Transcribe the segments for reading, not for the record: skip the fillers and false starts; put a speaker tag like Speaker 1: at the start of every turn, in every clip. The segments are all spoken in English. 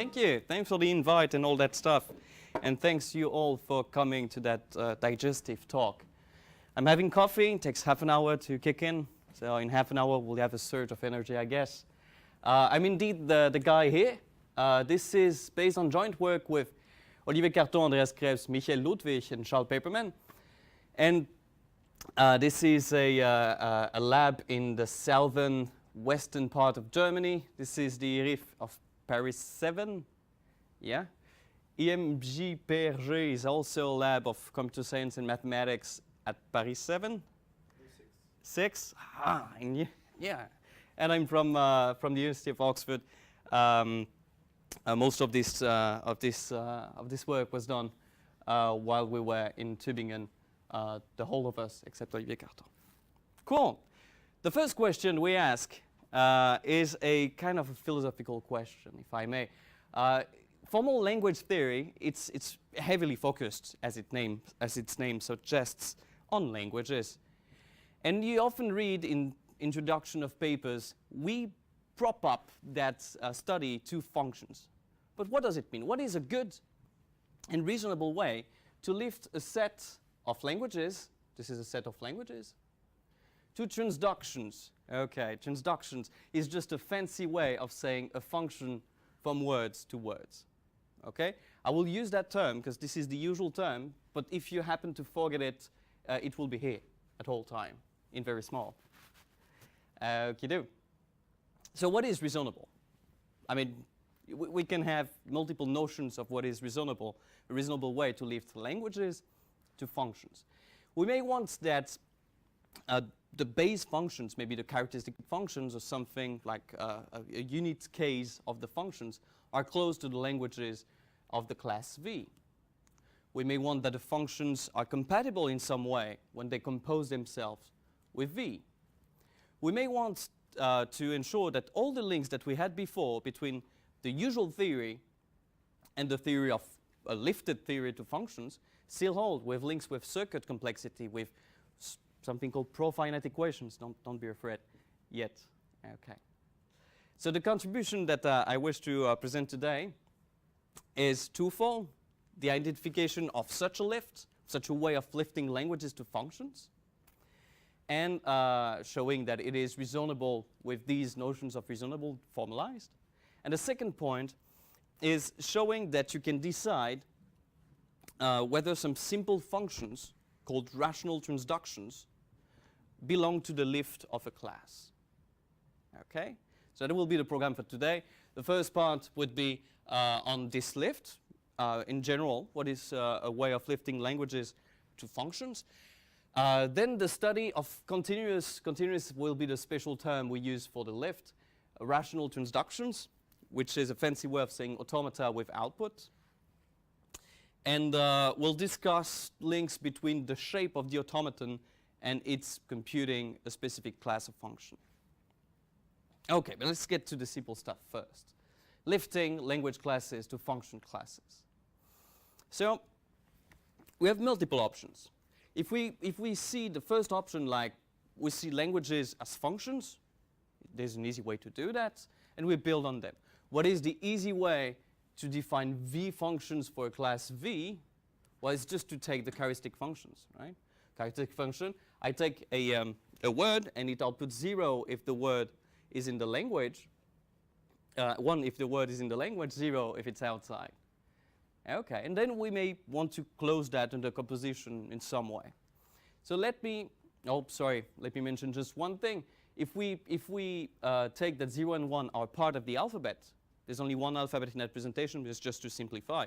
Speaker 1: Thank you. Thanks for the invite and all that stuff. And thanks you all for coming to that digestive talk. I'm having coffee. It takes half an hour to kick in. So in half an hour, we'll have a surge of energy, I guess. I'm indeed the guy here. This is based on joint work with Olivier, Carton, Andreas Krebs, Michaël, Ludwig, and Charles Paperman. And this is a lab in the southern western part of Germany. This is the RIF of Paris 7. Yeah. EMG PRG is also a lab of computer science and mathematics at Paris 7. 6. Ah, yeah. And I'm from the University of Oxford. Most of this work was done while we were in Tübingen, the whole of us except Olivier Carton. Cool. The first question we ask is a kind of a philosophical question, if I may. Formal language theory, it's heavily focused, as its name suggests, on languages. And you often read in introduction of papers, we prop up that study to functions. But what does it mean? What is a good and reasonable way to lift a set of languages, this is a set of languages, to transductions? Okay, transductions is just a fancy way of saying a function from words to words. Okay, I will use that term because this is the usual term, but if you happen to forget it, it will be here at all time in very small. Okay-do. So what is reasonable? I mean, we can have multiple notions of what is reasonable, a reasonable way to lift languages to functions. We may want that the base functions, maybe the characteristic functions or something like a unit case of the functions, are close to the languages of the class V. We may want that the functions are compatible in some way when they compose themselves with V. We may want to ensure that all the links that we had before between the usual theory and the theory of a lifted theory to functions still hold, with links with circuit complexity, with something called pro-finite equations. Don't be afraid yet. Okay. So the contribution that I wish to present today is twofold: the identification of such a lift, such a way of lifting languages to functions, and showing that it is reasonable with these notions of reasonable formalized. And the second point is showing that you can decide whether some simple functions called rational transductions belong to the lift of a class. Okay? So that will be the program for today. The first part would be on this lift. In general, what is a way of lifting languages to functions. Then the study of continuous will be the special term we use for the lift. Rational transductions, which is a fancy way of saying automata with output. And we'll discuss links between the shape of the automaton and its computing a specific class of function. Okay, but let's get to the simple stuff first. Lifting language classes to function classes. So we have multiple options. If we see the first option, like we see languages as functions, there's an easy way to do that, and we build on them. What is the easy way to define V functions for a class V? Well, it's just to take the characteristic functions, right? Characteristic function, I take a word and it outputs 0 if the word is in the language, 1 if the word is in the language, 0 if it's outside. Okay, and then we may want to close that into composition in some way. So let me mention just one thing. If we take that 0 and 1 are part of the alphabet, there's only one alphabet in that presentation, but it's just to simplify.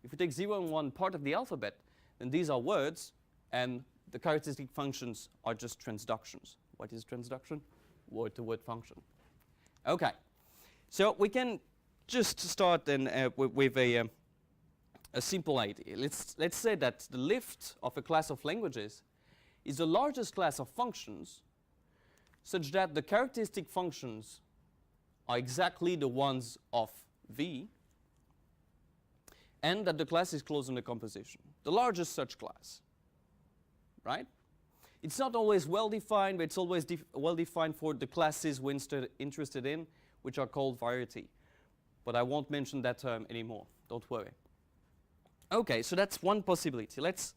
Speaker 1: If we take 0 and 1 part of the alphabet, then these are words, and the characteristic functions are just transductions. What is transduction? Word-to-word function. Okay, so we can just start then with a simple idea. Let's say that the lift of a class of languages is the largest class of functions, such that the characteristic functions are exactly the ones of V, and that the class is closed in the composition. The largest such class, right? It's not always well-defined, but it's always well-defined for the classes we're interested in, which are called variety. but I won't mention that term anymore. Don't worry. Okay, so that's one possibility. Let's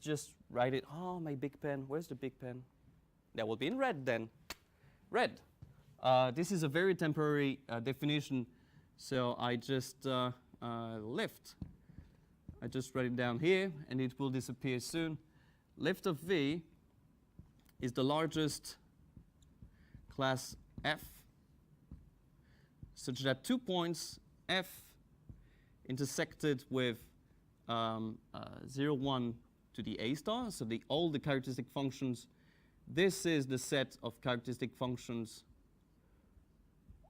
Speaker 1: just write it. Oh, my big pen. Where's the big pen? That will be in red then. Red. This is a very temporary definition, so I just lift. I just write it down here, and it will disappear soon. Lift of V is the largest class F, such that 2 points F intersected with 0, 1 to the A star, so all the characteristic functions. This is the set of characteristic functions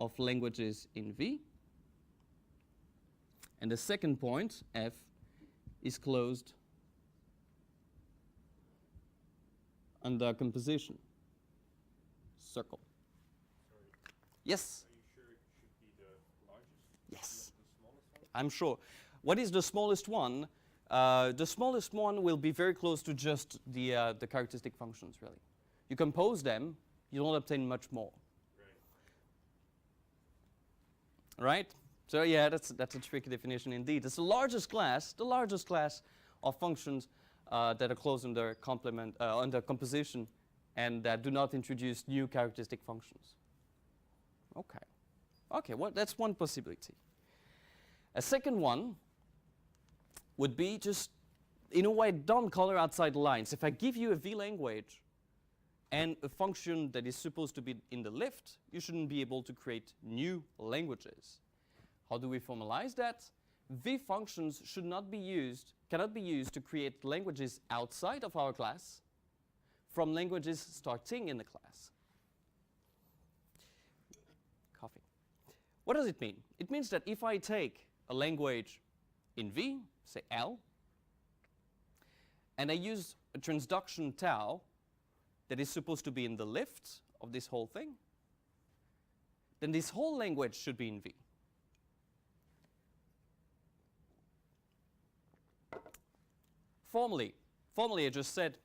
Speaker 1: of languages in V. And the second point, F, is closed under composition. Circle.
Speaker 2: Sorry.
Speaker 1: Yes?
Speaker 2: Are you sure it should be the largest?
Speaker 1: Yes.
Speaker 2: Not the smallest one?
Speaker 1: I'm sure. What is the smallest one? The smallest one will be very close to just the characteristic functions, really. You compose them, you don't obtain much more. Right? So yeah, that's a tricky definition indeed. It's the largest class of functions that are closed under under composition and that do not introduce new characteristic functions. Okay. Okay, well, that's one possibility. A second one would be just, in a way, don't color outside the lines. If I give you a V language and a function that is supposed to be in the lift, you shouldn't be able to create new languages. How do we formalize that? V functions cannot be used to create languages outside of our class from languages starting in the class. Coughing. What does it mean? It means that if I take a language in V, say L, and I use a transduction tau that is supposed to be in the lift of this whole thing, then this whole language should be in V. Formally I just said,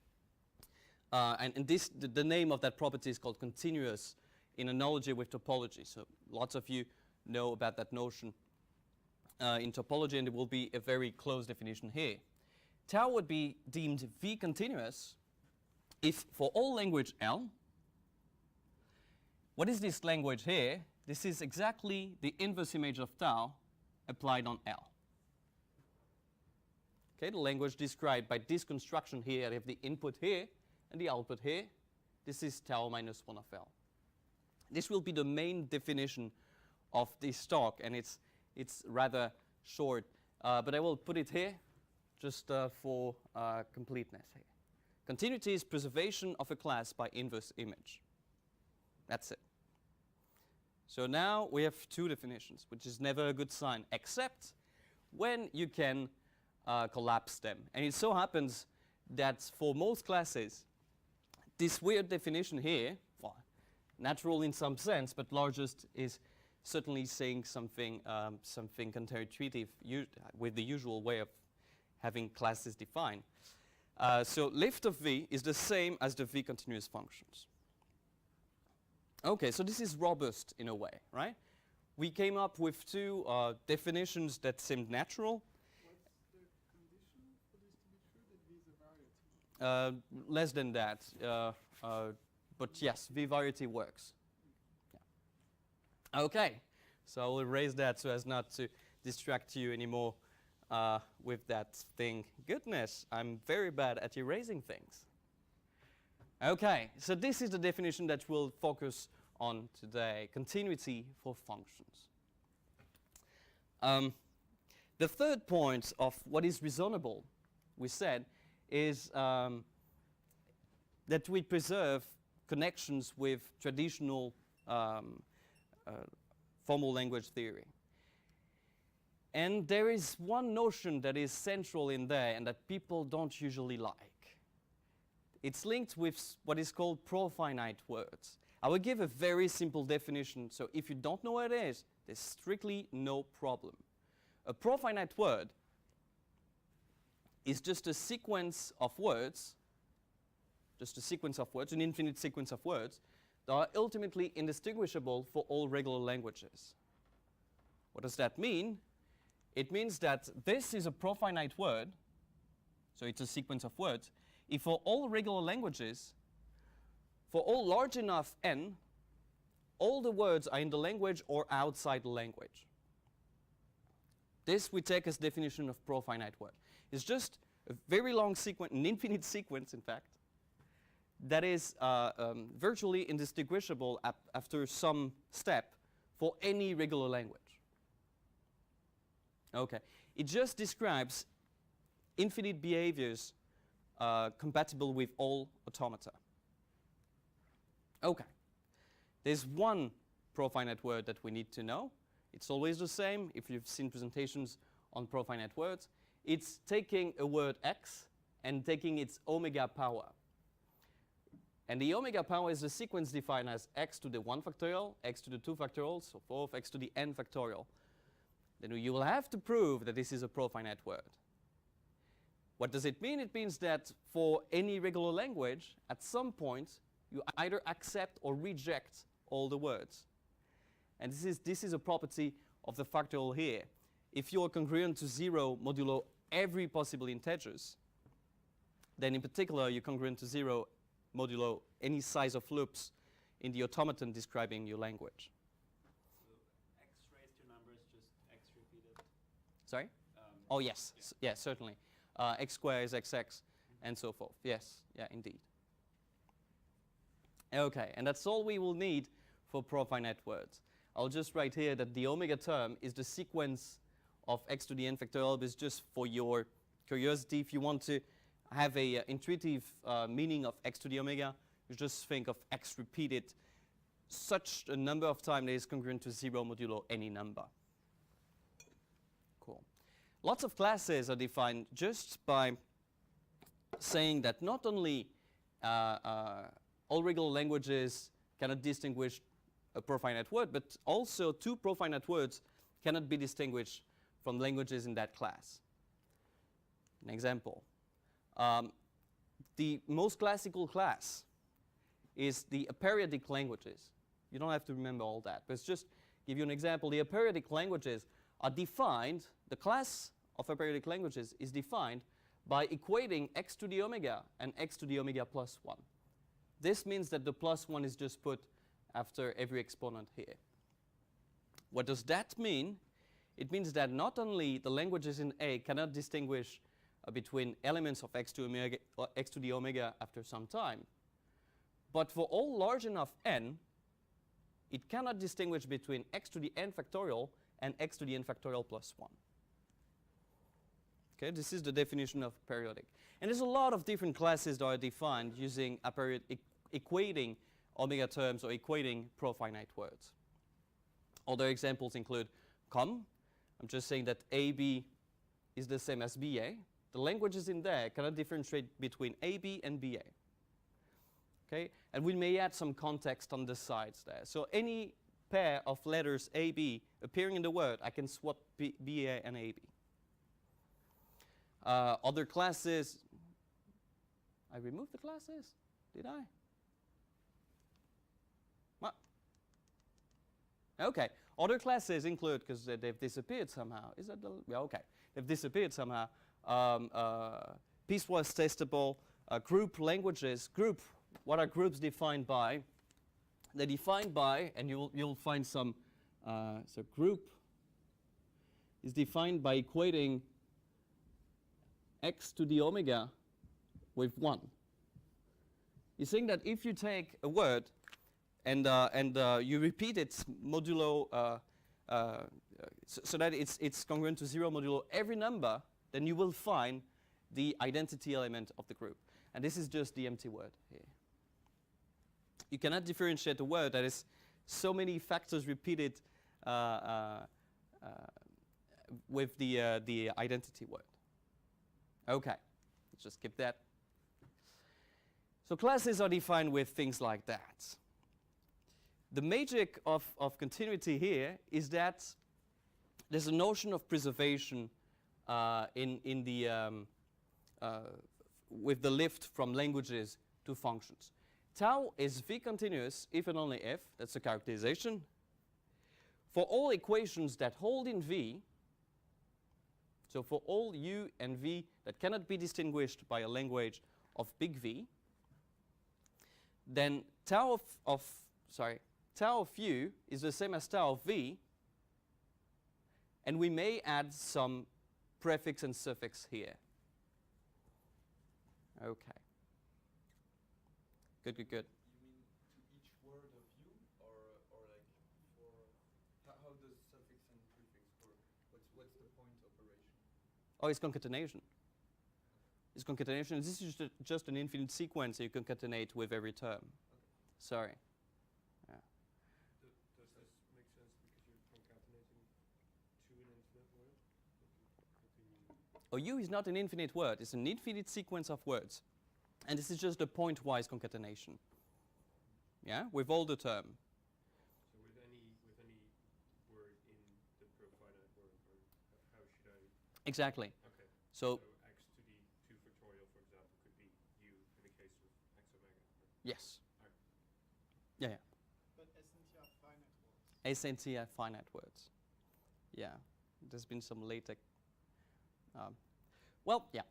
Speaker 1: and the name of that property is called continuous in analogy with topology. So lots of you know about that notion in topology, and it will be a very close definition here. Tau would be deemed V continuous if for all language L, what is this language here? This is exactly the inverse image of tau applied on L. Okay, the language described by this construction here, I have the input here and the output here. This is tau minus 1 of L. This will be the main definition of this talk, and it's rather short, but I will put it here just for completeness here. Continuity is preservation of a class by inverse image. That's it. So now we have two definitions, which is never a good sign, except when you can collapse them. And it so happens that for most classes, this weird definition here, well, natural in some sense, but largest is certainly saying something counterintuitive with the usual way of having classes defined. So lift of V is the same as the V continuous functions. Okay, so this is robust in a way, right? We came up with two definitions that seemed natural.
Speaker 3: What's the condition for this to be true, that V is a variety?
Speaker 1: Less than that, but yes, V variety works. Yeah. Okay, so I will erase that so as not to distract you anymore with that thing. Goodness, I'm very bad at erasing things. Okay, so this is the definition that we'll focus on today, continuity for functions. The third point of what is reasonable, we said, is that we preserve connections with traditional formal language theory. And there is one notion that is central in there and that people don't usually like. It's linked with what is called profinite words. I will give a very simple definition, so if you don't know what it is, there's strictly no problem. A profinite word is just a sequence of words, an infinite sequence of words, that are ultimately indistinguishable for all regular languages. What does that mean? It means that this is a profinite word, so it's a sequence of words. If for all regular languages, for all large enough n, all the words are in the language or outside the language. This we take as definition of profinite word. It's just a very long sequence, an infinite sequence, in fact, that is virtually indistinguishable after some step for any regular language. Okay, it just describes infinite behaviors compatible with all automata. Okay, there's one profinite word that we need to know. It's always the same if you've seen presentations on profinite words. It's taking a word x and taking its omega power. And the omega power is the sequence defined as x to the 1 factorial, x to the 2 factorial, so forth, x to the n factorial. Then you will have to prove that this is a profinite word. What does it mean? It means that for any regular language, at some point, you either accept or reject all the words. And this is a property of the factorial here. If you are congruent to 0 modulo every possible integers, then in particular you're congruent to 0 modulo any size of loops in the automaton describing your language.
Speaker 2: So x raised to numbers, just x repeated.
Speaker 1: Sorry? Oh yes, yeah. Yes, certainly. X squared is xx, and so forth. Yes, yeah, indeed. Okay, and that's all we will need for profinite words. I'll just write here that the omega term is the sequence of x to the n factorial, but it's just for your curiosity. If you want to have a intuitive meaning of x to the omega, you just think of x repeated such a number of times that is congruent to 0 modulo any number. Cool. Lots of classes are defined just by saying that not only all regular languages cannot distinguish a profinite word, but also two profinite words cannot be distinguished from languages in that class. An example. The most classical class is the aperiodic languages. You don't have to remember all that, but it's just give you an example. The aperiodic languages are defined, the class of aperiodic languages is defined by equating x to the omega and x to the omega plus 1. This means that the plus 1 is just put after every exponent here. What does that mean? It means that not only the languages in A cannot distinguish between elements of x to the omega after some time, but for all large enough n, it cannot distinguish between x to the n factorial and x to the n factorial plus 1. Okay, this is the definition of periodic. And there's a lot of different classes that are defined using equating omega terms or equating profinite words. Other examples include com. I'm just saying that AB is the same as BA. The languages in there cannot differentiate between AB and BA. Okay, and we may add some context on the sides there. So any pair of letters AB appearing in the word, I can swap BA and AB. Other classes, I removed the classes, did I? What? Okay, other classes include, because they've disappeared somehow. Is that the, yeah, okay. They've disappeared somehow. Piecewise testable, group languages. Group, what are groups defined by? They're defined by, and you'll find some, so group is defined by equating x to the omega with 1. You're saying that if you take a word and you repeat it modulo, so that it's congruent to 0 modulo every number, then you will find the identity element of the group. And this is just the empty word here. You cannot differentiate a word that is so many factors repeated with the identity word. Okay, let's just skip that. So classes are defined with things like that. The magic of continuity here is that there's a notion of preservation in the with the lift from languages to functions. Tau is V continuous if and only if, that's a characterization, for all equations that hold in V, so for all U and V that cannot be distinguished by a language of big V, then tau of U is the same as tau of V, and we may add some prefix and suffix here. Okay. Good, good, good.
Speaker 4: You mean to each word of U, or like for how does suffix and prefix work? What's the point operation?
Speaker 1: Oh, it's concatenation. It's concatenation. This is just an infinite sequence you concatenate with every term.
Speaker 4: Okay.
Speaker 1: Sorry. Yeah.
Speaker 3: Does this make sense because you're concatenating to an infinite word? What do you mean?
Speaker 1: Oh, U is not an infinite word. It's an infinite sequence of words. And this is just a point-wise concatenation. Yeah, with all the term.
Speaker 3: So with any word in the profinite word, or how should I?
Speaker 1: Exactly.
Speaker 3: Okay.
Speaker 1: So
Speaker 3: x to the 2 factorial, for example, could be U in the case of x omega.
Speaker 1: yes.
Speaker 3: Alright.
Speaker 1: Yeah, yeah.
Speaker 5: But SNT are finite words.
Speaker 1: SNT are finite words. Yeah, there's been some LaTeX. Well, yeah.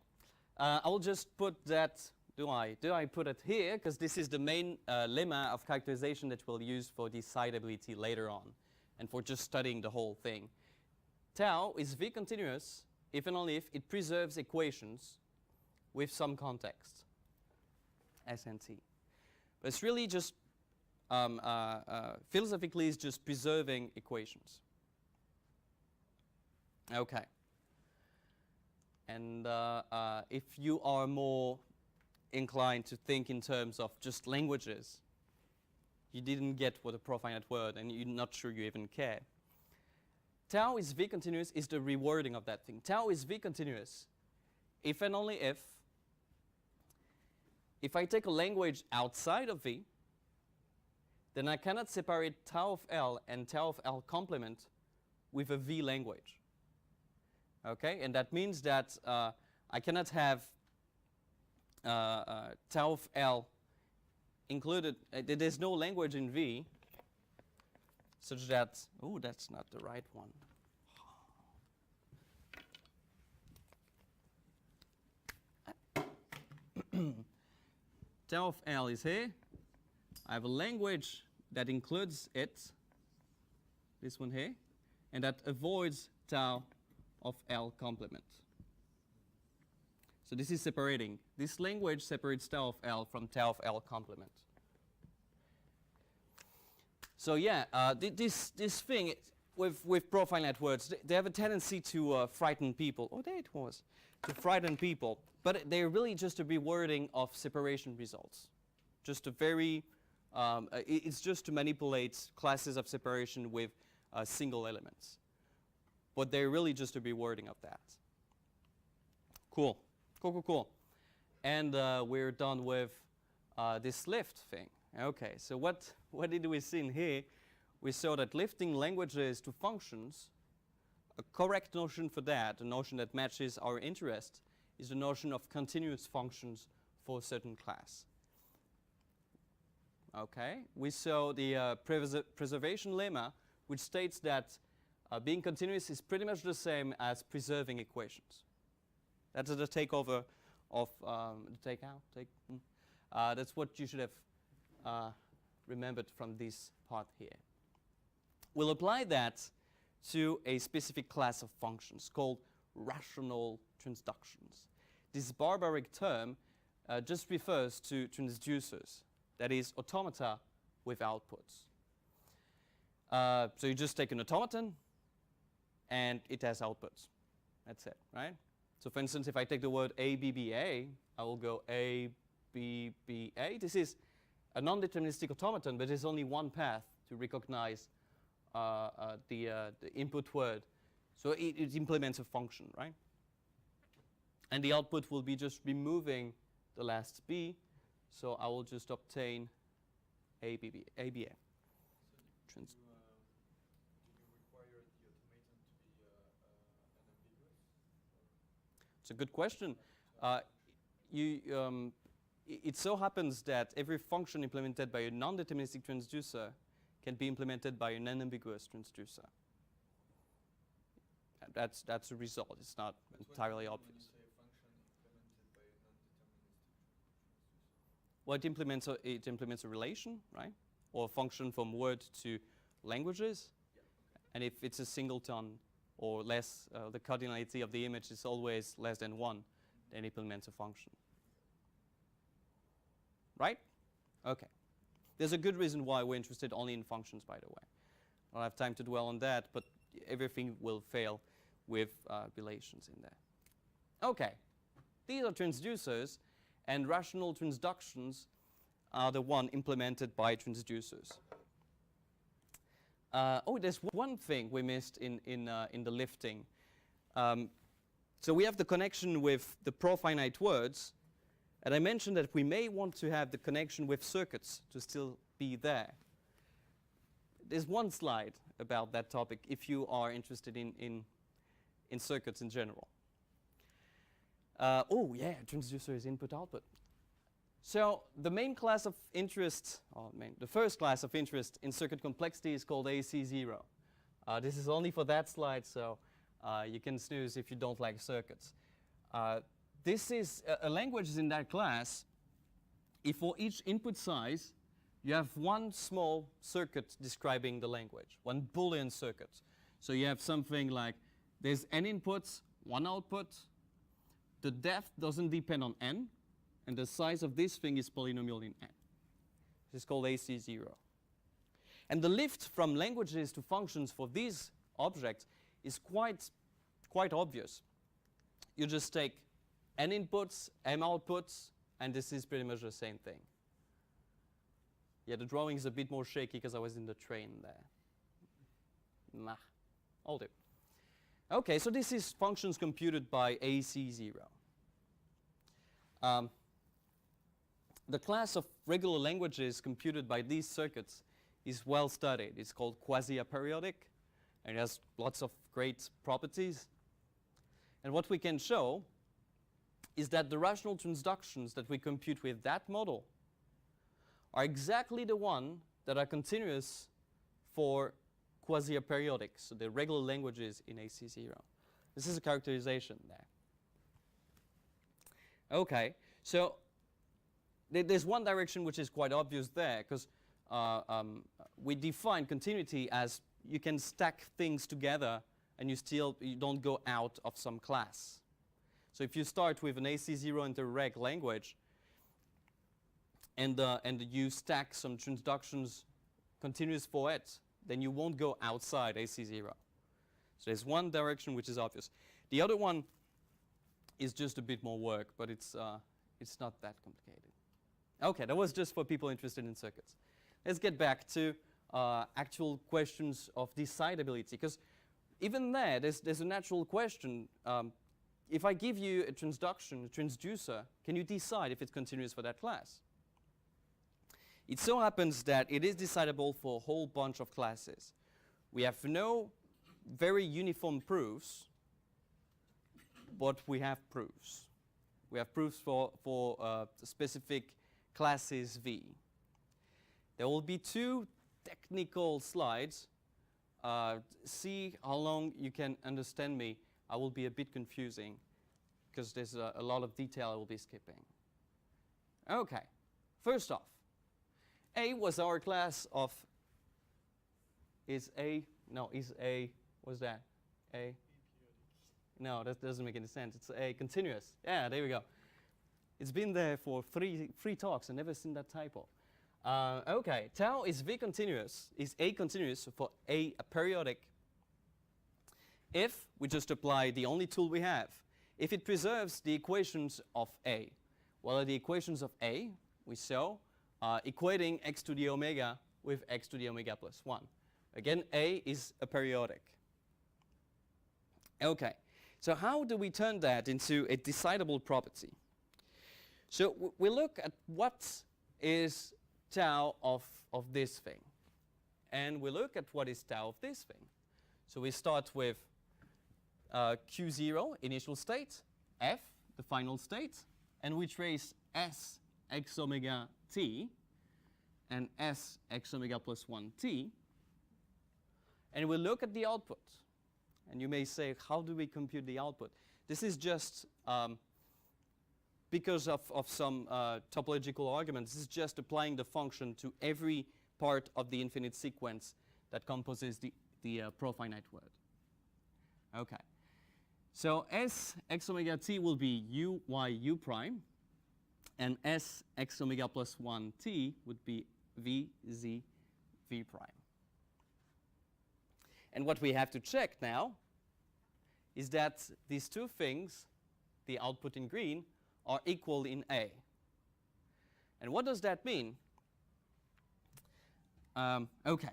Speaker 1: I will just put that. Do I put it here? Because this is the main lemma of characterization that we'll use for decidability later on, and for just studying the whole thing. Tau is V continuous if and only if it preserves equations with some context. SNT. But it's really just philosophically, it's just preserving equations. Okay. And if you are more inclined to think in terms of just languages, you didn't get what a profinite word, and you're not sure you even care. Tau is V continuous is the rewording of that thing. Tau is V continuous if and only if I take a language outside of V, then I cannot separate tau of L and tau of L complement with a V language. Okay, and that means that I cannot have tau of L included. There's no language in V such that, oh, that's not the right one. Tau of L is here. I have a language that includes it, this one here, and that avoids tau of L complement. So this is separating. This language separates tau of L from tau of L complement. So yeah, this thing with profinite words, they have a tendency to frighten people. Oh, there it was. To frighten people. But they're really just a rewording of separation results. Just a very, it's just to manipulate classes of separation with single elements. But they're really just a rewording of that. Cool. Cool, cool, cool. And we're done with this lift thing. Okay, so what did we see in here? We saw that lifting languages to functions, a correct notion for that, a notion that matches our interest, is the notion of continuous functions for a certain class. Okay, we saw the preservation lemma, which states that being continuous is pretty much the same as preserving equations. That's the takeover of the takeout. That's what you should have remembered from this part here. We'll apply that to a specific class of functions called rational transductions. This barbaric term just refers to transducers, that is, automata with outputs. So you just take an automaton, and it has outputs. That's it, right? So for instance, if I take the word ABBA, I will go ABBA. This is a non-deterministic automaton, but there's only one path to recognize the input word. So it implements a function, right? And the output will be just removing the last B. So I will just obtain ABA.
Speaker 4: So do you require the automaton to be unambiguous?
Speaker 1: It's a good question. It so happens that every function implemented by a non-deterministic transducer can be implemented by an unambiguous transducer. And that's the result. It's not entirely obvious. Well, it implements a relation, right? Or a function from word to languages.
Speaker 4: Yeah, okay.
Speaker 1: And if it's a singleton or less, the cardinality of the image is always less than 1, then it implements a function. Right? Okay. There's a good reason why we're interested only in functions, by the way. I don't have time to dwell on that, but everything will fail with relations in there. Okay. These are transducers, and rational transductions are the one implemented by transducers. There's one thing we missed in the lifting. So we have the connection with the profinite words, and I mentioned that we may want to have the connection with circuits to still be there. There's one slide about that topic if you are interested in circuits in general. Transducer is input-output. So the main class of interest, the first class of interest in circuit complexity is called AC0. This is only for that slide, so you can snooze if you don't like circuits. This is a language in that class. If for each input size, you have one small circuit describing the language, one Boolean circuit. So you have something like there's n inputs, one output. The depth doesn't depend on n, and the size of this thing is polynomial in n. This is called AC0. And the lift from languages to functions for these objects is quite obvious. You just take n inputs, m outputs, and this is pretty much the same thing. Yeah, the drawing is a bit more shaky because I was in the train there. Nah, all do. Okay, so this is functions computed by AC0. The class of regular languages computed by these circuits is well studied. It's called quasi-aperiodic, and it has lots of great properties. And what we can show is that the rational transductions that we compute with that model are exactly the one that are continuous for quasi-aperiodic, so the regular languages in AC0. This is a characterization there. Okay, so there's one direction which is quite obvious there, because we define continuity as you can stack things together and you don't go out of some class. So if you start with an AC0 interreg language and you stack some transductions continuous for it, then you won't go outside AC0. So there's one direction which is obvious. The other one is just a bit more work, but it's not that complicated. Okay, that was just for people interested in circuits. Let's get back to actual questions of decidability, because even there's a natural question. If I give you a transducer, can you decide if it's continuous for that class? It so happens that it is decidable for a whole bunch of classes. We have no very uniform proofs, but we have proofs. We have proofs for specific classes V. There will be 2 technical slides. See how long you can understand me. I will be a bit confusing because there's a lot of detail I will be skipping. Okay, first off, A was our class of, what's that? A? No, that doesn't make any sense. It's A continuous. Yeah, there we go. It's been there for three talks. I've never seen that typo. Okay, tau is V continuous, is A continuous for A periodic if we just apply the only tool we have, if it preserves the equations of A. What are the equations of A? We saw equating x to the omega with x to the omega plus 1. Again, A is a periodic. Okay, so how do we turn that into a decidable property? So we look at what is tau of this thing, and we look at what is tau of this thing. So we start with Q0, initial state, F, the final state, and we trace S x omega t and S x omega plus 1t. And we'll look at the output. And you may say, how do we compute the output? This is just because of some topological arguments. This is just applying the function to every part of the infinite sequence that composes the profinite word. Okay. So S x omega t will be u y u prime, and S x omega plus 1t would be v z v prime. And what we have to check now is that these two things, the output in green, are equal in A. And what does that mean? Okay.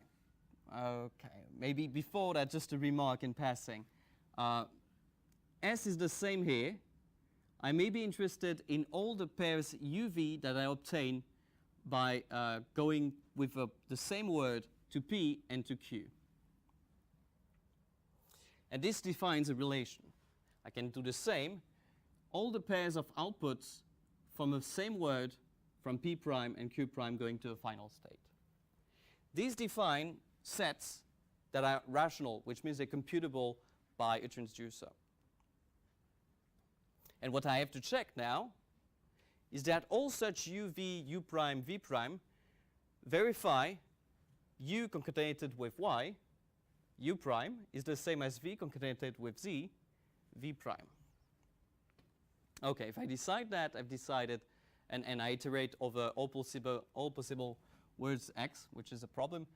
Speaker 1: Maybe before that, just a remark in passing. S is the same here. I may be interested in all the pairs UV that I obtain by going with the same word to P and to Q. And this defines a relation. I can do the same. All the pairs of outputs from the same word from P prime and Q prime going to a final state. These define sets that are rational, which means they're computable by a transducer. And what I have to check now is that all such u, v, u prime, v prime verify u concatenated with y, u prime is the same as v concatenated with z, v prime. Okay, if I decide that, I've decided, and I iterate over all possible words x, which is a problem,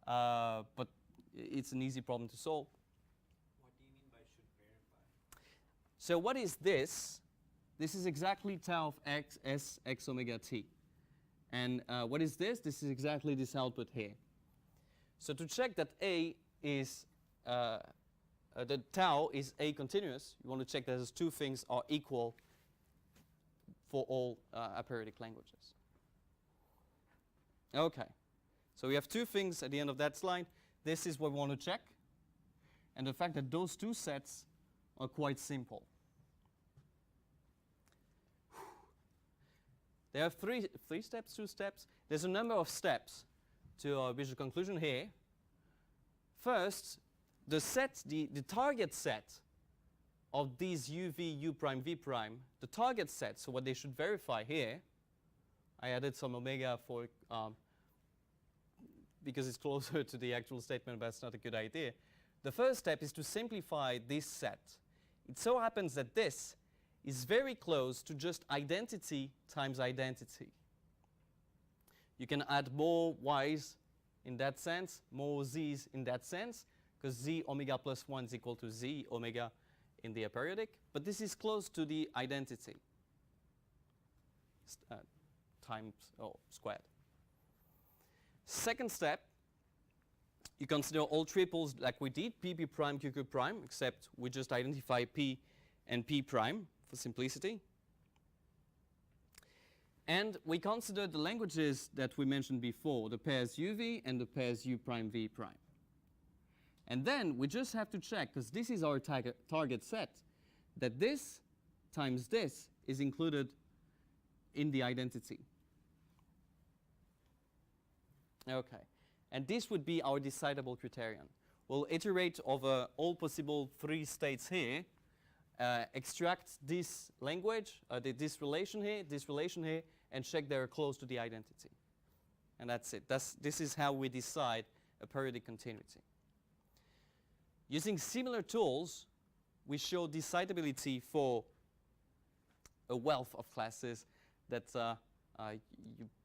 Speaker 1: but it's an easy problem to solve.
Speaker 2: What do you mean by should verify?
Speaker 1: So what is this? This is exactly tau of x, s, x omega t. And what is this? This is exactly this output here. So to check that A is, the tau is A continuous, you want to check that those two things are equal for all aperiodic languages. Okay. So we have two things at the end of that slide. This is what we want to check. And the fact that those two sets are quite simple. There are three steps, two steps. There's a number of steps to our visual conclusion here. First, the target set of these u, v, u prime, v prime, the target set, so what they should verify here, I added some omega for because it's closer to the actual statement, but it's not a good idea. The first step is to simplify this set. It so happens that this is very close to just identity times identity. You can add more y's in that sense, more z's in that sense, because z omega plus 1 is equal to z omega in the aperiodic, but this is close to the identity times squared. Second step, you consider all triples like we did, p, p prime, q, q prime, except we just identify p and p prime for simplicity. And we consider the languages that we mentioned before, the pairs uv and the pairs u prime, v prime. And then we just have to check, because this is our target set, that this times this is included in the identity. Okay. And this would be our decidable criterion. We'll iterate over all possible three states here, extract this language, this relation here, and check they're close to the identity. And that's it. This is how we decide a periodic continuity. Using similar tools, we show decidability for a wealth of classes that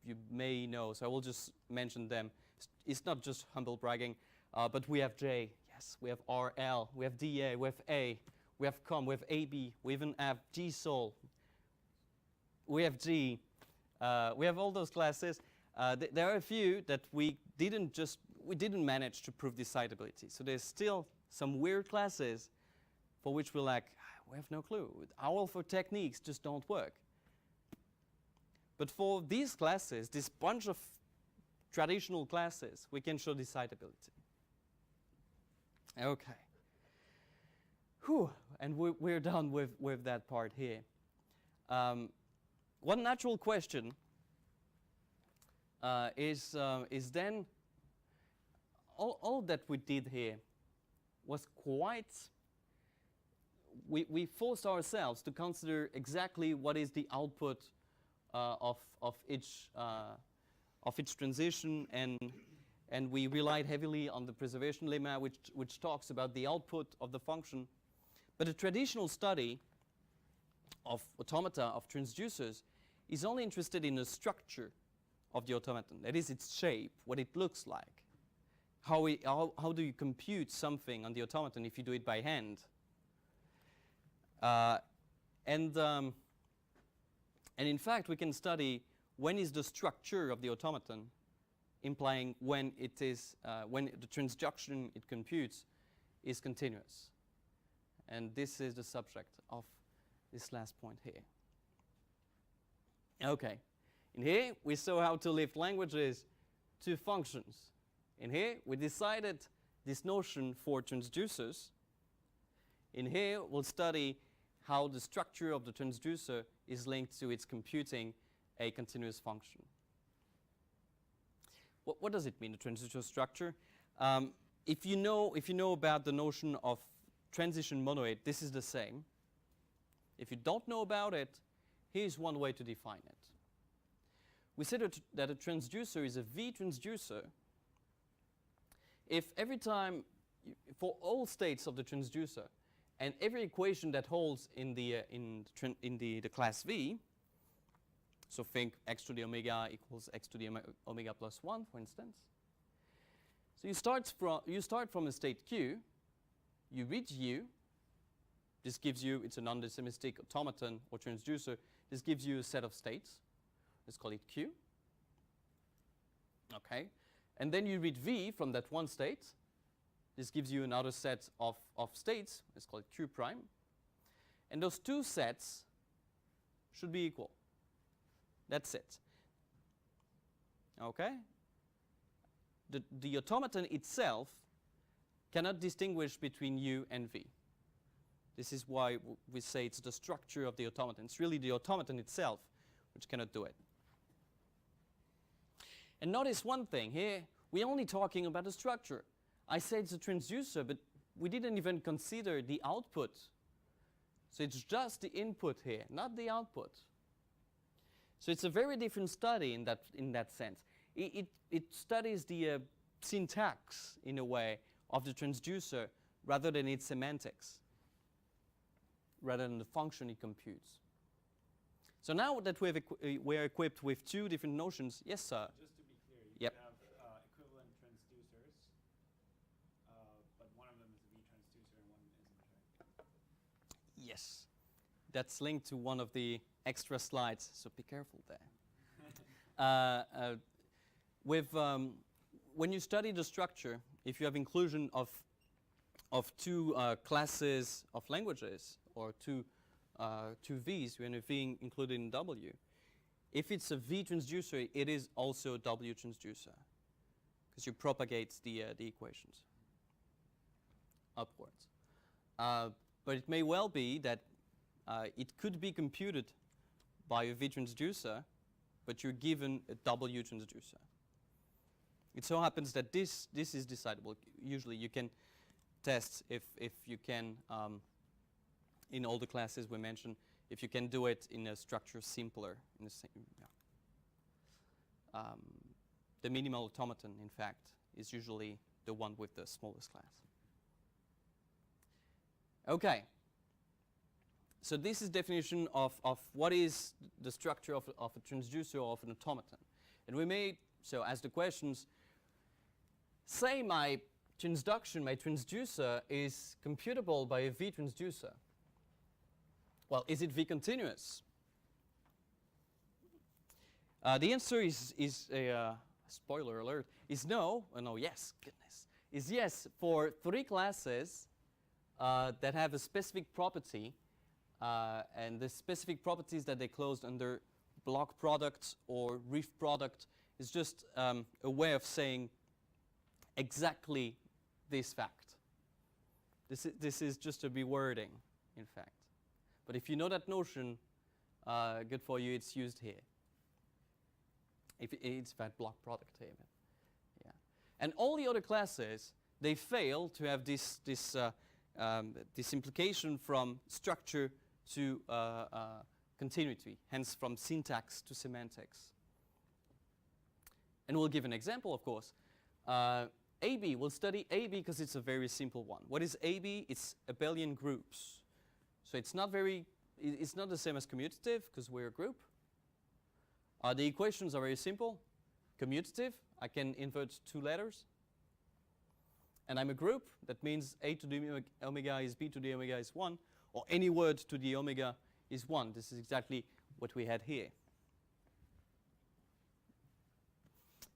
Speaker 1: you may know. So I will just mention them. It's not just humble bragging, but we have J, yes, we have RL, we have DA, we have A, we have COM, we have AB, we even have G sol, we have G, we have all those classes. There are a few that we didn't manage to prove decidability. So there's still some weird classes for which we're like, we have no clue. Our for techniques just don't work. But for these classes, this bunch of traditional classes, we can show decidability. Okay. Whew. And we're done with that part here. One natural question is then all that we did here was quite. We forced ourselves to consider exactly what is the output of each transition, and we relied heavily on the preservation lemma, which talks about the output of the function. But a traditional study of automata, of transducers, is only interested in the structure of the automaton. That is, its shape, what it looks like. How do you compute something on the automaton if you do it by hand? And in fact, we can study when is the structure of the automaton, implying when it is when the transduction it computes is continuous. And this is the subject of this last point here. Okay, in here we saw how to lift languages to functions. In here we decided this notion for transducers. In here we'll study how the structure of the transducer is linked to its computing a continuous function. What does it mean, the transducer structure? If you know about the notion of transition monoid, this is the same. If you don't know about it, here's one way to define it. We said that a transducer is a V transducer if every time, for all states of the transducer, and every equation that holds in the class V, so think x to the omega equals x to the omega plus 1, for instance. So you start from a state Q, you reach U, this gives you, it's a non-deterministic automaton or transducer, this gives you a set of states, let's call it Q. Okay, and then you read V from that one state, this gives you another set of states, let's call it Q prime, and those two sets should be equal. That's it. Okay? The automaton itself cannot distinguish between U and V. This is why we say it's the structure of the automaton. It's really the automaton itself which cannot do it. And notice one thing here, we're only talking about the structure. I said it's a transducer, but we didn't even consider the output. So it's just the input here, not the output. So it's a very different study in that sense. It studies the syntax, in a way, of the transducer rather than its semantics, rather than the function it computes. So now that we're equipped with two different notions, yes, sir?
Speaker 2: Just to be clear, you
Speaker 1: Yep.
Speaker 2: have equivalent transducers, but one of them is a V transducer and one isn't, right?
Speaker 1: Yes. That's linked to one of the extra slides, so be careful there. When you study the structure, if you have inclusion of two classes of languages or two V's, when a V included in W, if it's a V transducer, it is also a W transducer because you propagate the equations upwards. But it may well be that it could be computed by a V transducer, but you're given a W transducer. It so happens that this is decidable. Usually you can test if you can, in all the classes we mentioned, if you can do it in a structure simpler. In the same, yeah. The minimal automaton, in fact, is usually the one with the smallest class. Okay. So this is definition of what is the structure of a transducer or of an automaton. And we may, so ask the questions, say my transduction, my transducer is computable by a V transducer. Well, is it V continuous? The answer is a spoiler alert, is no, no, yes, goodness, is yes for three classes that have a specific property. And the specific properties that they closed under block product or reef product is just a way of saying exactly this fact. This is just a rewording, in fact. But if you know that notion, good for you, it's used here. If it's that block product even. Yeah. And all the other classes, they fail to have this implication from structure to continuity, hence from syntax to semantics. And we'll give an example, of course. AB, we'll study AB because it's a very simple one. What is AB? It's abelian groups. So it's not the same as commutative because we're a group. The equations are very simple. Commutative, I can invert 2 letters. And I'm a group, that means a to the omega is b to the omega is 1, or any word to the omega is 1. This is exactly what we had here.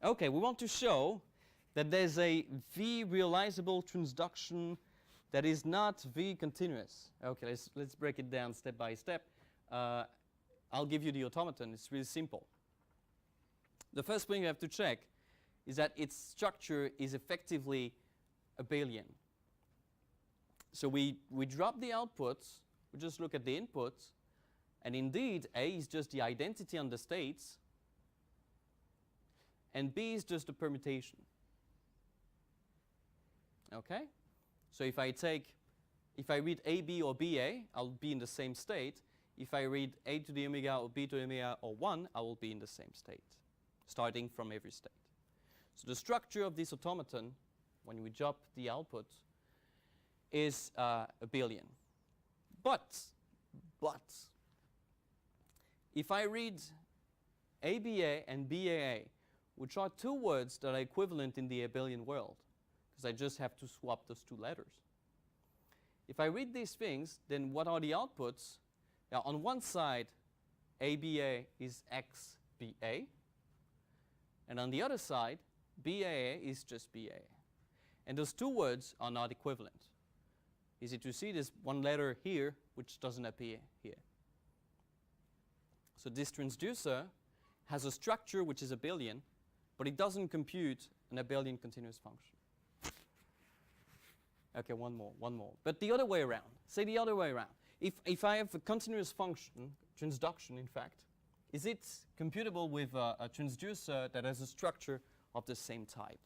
Speaker 1: Okay, we want to show that there's a V realizable transduction that is not V continuous. Okay, let's break it down step by step. I'll give you the automaton. It's really simple. The first thing you have to check is that its structure is effectively abelian. So we drop the outputs, we just look at the inputs, and indeed A is just the identity on the states, and B is just a permutation. Okay? So if I read AB or BA, I'll be in the same state. If I read A to the omega or B to the omega or 1, I will be in the same state, starting from every state. So the structure of this automaton, when we drop the output, is abelian. But if I read ABA and BAA, which are 2 words that are equivalent in the abelian world, because I just have to swap those 2 letters. If I read these things, then what are the outputs? Now, on one side, ABA is XBA, and on the other side, BAA is just BAA. And those 2 words are not equivalent. Easy to see, there's 1 letter here which doesn't appear here. So this transducer has a structure which is abelian, but it doesn't compute an abelian continuous function. Okay, one more. But the other way around. Say the other way around. If I have a continuous function, transduction in fact, is it computable with a transducer that has a structure of the same type?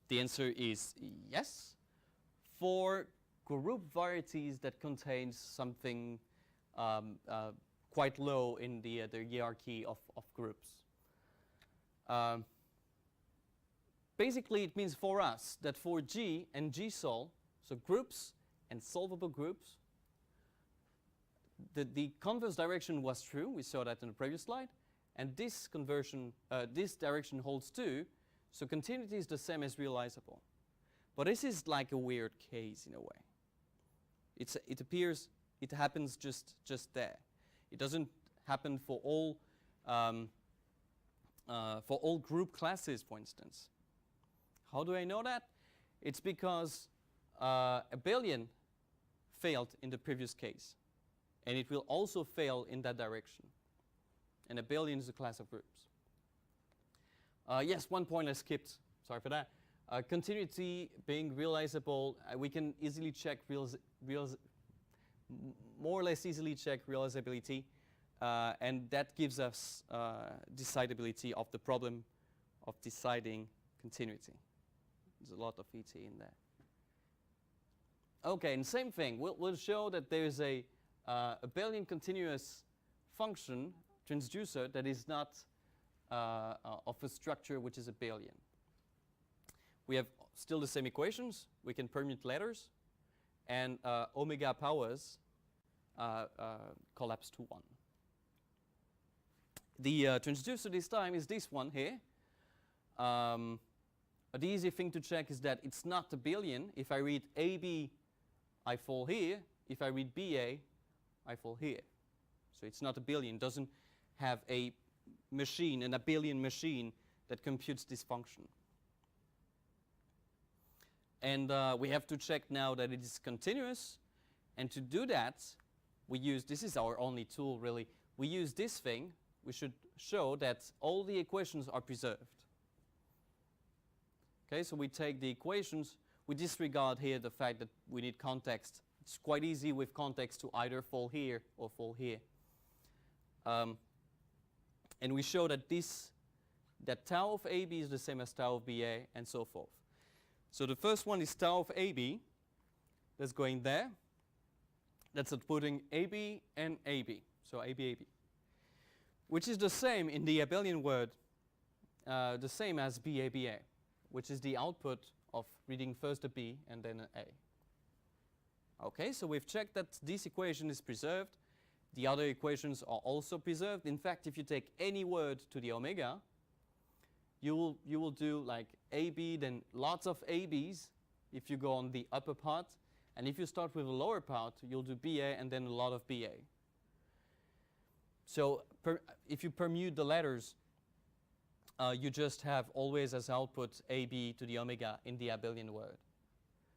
Speaker 1: The answer is yes, for group varieties that contains something quite low in the hierarchy of groups. Basically, it means for us that for G and G-sol, so groups and solvable groups, the converse direction was true. We saw that in the previous slide. And this direction holds too. So continuity is the same as realizable. But this is like a weird case in a way. It happens just there. It doesn't happen for all group classes, for instance. How do I know that? It's because abelian failed in the previous case. And it will also fail in that direction. And abelian is a class of groups. Yes, one point I skipped. Sorry for that. Continuity being realizable, we can easily check more or less easily check realizability, and that gives us decidability of the problem of deciding continuity. There's a lot of ET in there. Okay, and same thing. We'll show that there's a abelian continuous function transducer that is not of a structure which is abelian. We have still the same equations. We can permute letters, and omega powers collapse to 1. The transducer this time is this one here. The easy thing to check is that it's not abelian. If I read AB, I fall here. If I read BA, I fall here. So it's not abelian. It doesn't have a machine, an abelian machine that computes this function. And we have to check now that it is continuous. And to do that, we use, this is our only tool really, we use this thing. We should show that all the equations are preserved. Okay, so we take the equations, we disregard here the fact that we need context. It's quite easy with context to either fall here or fall here. And we show that that tau of AB is the same as tau of BA, and so forth. So the first one is tau of AB. That's going there. That's outputting AB and AB. So AB, AB. Which is the same in the abelian word, the same as BA, BA, which is the output of reading first a B and then an A. Okay, so we've checked that this equation is preserved. The other equations are also preserved. In fact, if you take any word to the omega, you will do like AB, then lots of ABs if you go on the upper part. And if you start with a lower part, you'll do BA and then a lot of BA. So if you permute the letters, you just have always as output AB to the omega in the abelian word,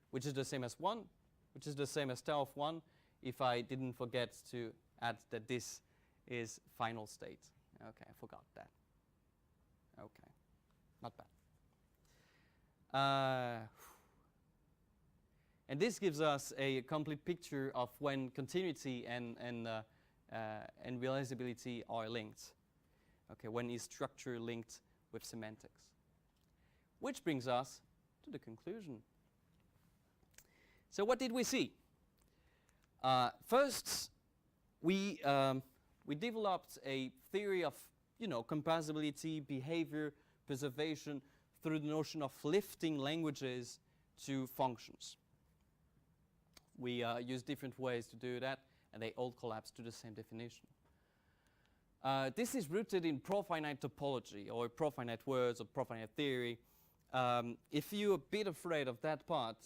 Speaker 1: which is the same as 1, which is the same as tau of 1, if I didn't forget to add that this is final state. Okay, I forgot that. Okay, not bad. And this gives us a complete picture of when continuity and realizability are linked. Okay, when is structure linked with semantics? Which brings us to the conclusion. So what did we see? First, we developed a theory of composability, behavior, preservation through the notion of lifting languages to functions. We use different ways to do that, and they all collapse to the same definition. This is rooted in profinite topology, or profinite words, or profinite theory. If you're a bit afraid of that part,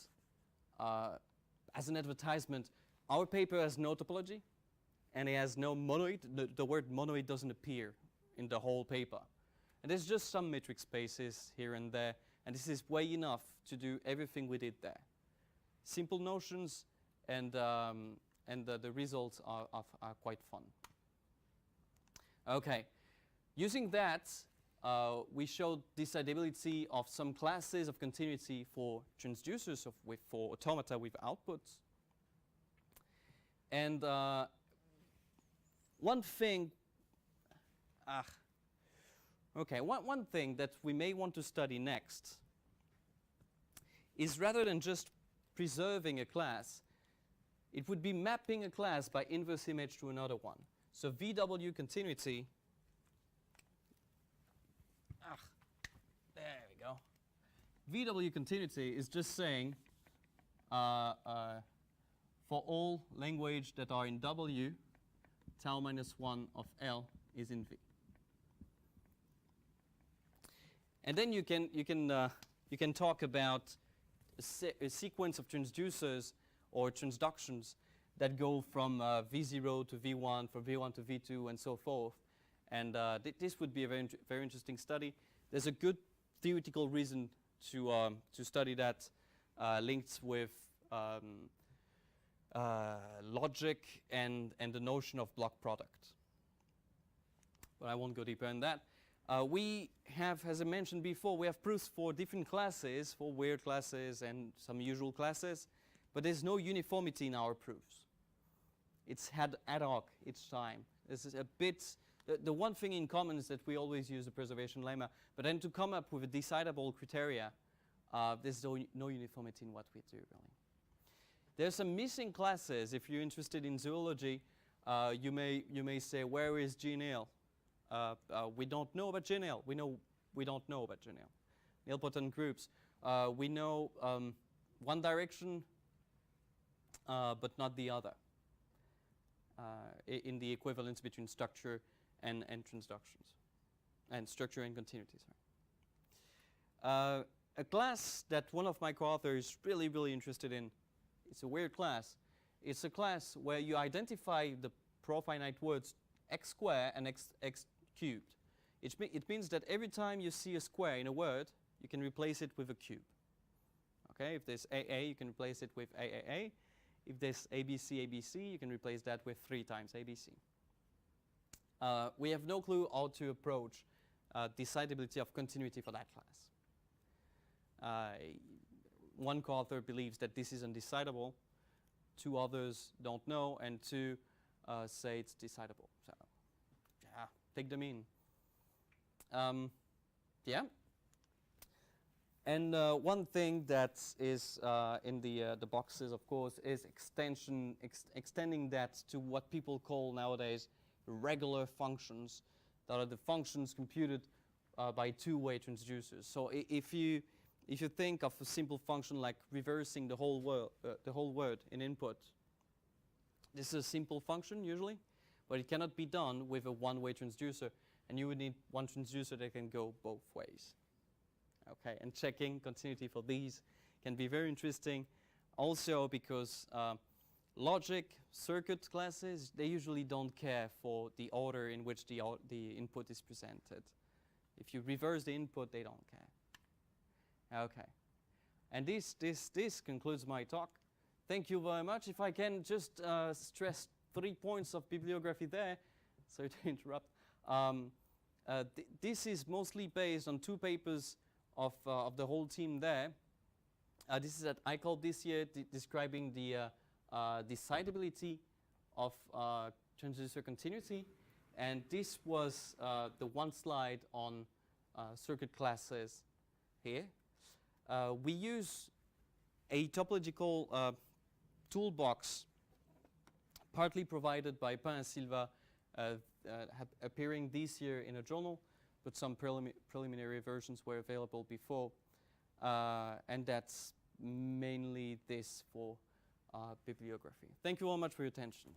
Speaker 1: as an advertisement, our paper has no topology, and it has no monoid. The word monoid doesn't appear in the whole paper. And there's just some metric spaces here and there, and this is way enough to do everything we did there. Simple notions, and the results are quite fun. Okay, using that, we showed decidability of some classes of continuity for transducers, for automata with outputs. And one thing that we may want to study next is, rather than just preserving a class, it would be mapping a class by inverse image to another one. So VW continuity, there we go. VW continuity is just saying for all language that are in W, tau minus 1 of L is in V. And then you can talk about a sequence of transducers or transductions that go from V0 to V1, from V1 to V2, and so forth. And this would be a very interesting study. There's a good theoretical reason to study that, linked with logic and the notion of block product. But I won't go deeper in that. We have, as I mentioned before, we have proofs for different classes, for weird classes and some usual classes, but there's no uniformity in our proofs. It's ad hoc each time. This is a bit, the one thing in common is that we always use the preservation lemma, but then to come up with a decidable criteria, there's no uniformity in what we do, really. There's some missing classes. If you're interested in zoology, you may say, where is GNL? We don't know about GNL. We don't know about GNL. Nilpotent groups. We know one direction, but not the other. In the equivalence between structure and transductions, and structure and continuity. Sorry. A class that one of my co-authors is really interested in. It's a weird class. It's a class where you identify the profinite words x squared and x cubed. It means that every time you see a square in a word, you can replace it with a cube. Okay, if there's AA, you can replace it with AAA. If there's ABC, ABC, you can replace that with 3 times ABC. We have no clue how to approach decidability of continuity for that class. One co-author believes that this is undecidable, 2 others don't know, and 2 say it's decidable. So, yeah, take them in. Yeah. And one thing that is in the boxes, of course, is extending that to what people call nowadays regular functions, that are the functions computed by two-way transducers. So if you think of a simple function like reversing the whole word in input, this is a simple function usually, but it cannot be done with a one-way transducer, and you would need one transducer that can go both ways. Okay, and checking continuity for these can be very interesting, also because logic circuit classes, they usually don't care for the order in which the input is presented. If you reverse the input, they don't care. Okay, and this concludes my talk. Thank you very much. If I can just stress 3 points of bibliography there, sorry to interrupt. This is mostly based on 2 papers of the whole team there. This is that I called this year describing the decidability of transducer continuity, and this was the one slide on circuit classes here. We use a topological toolbox partly provided by Pain and Silva, appearing this year in a journal, but some preliminary versions were available before. And that's mainly this for bibliography. Thank you all much for your attention.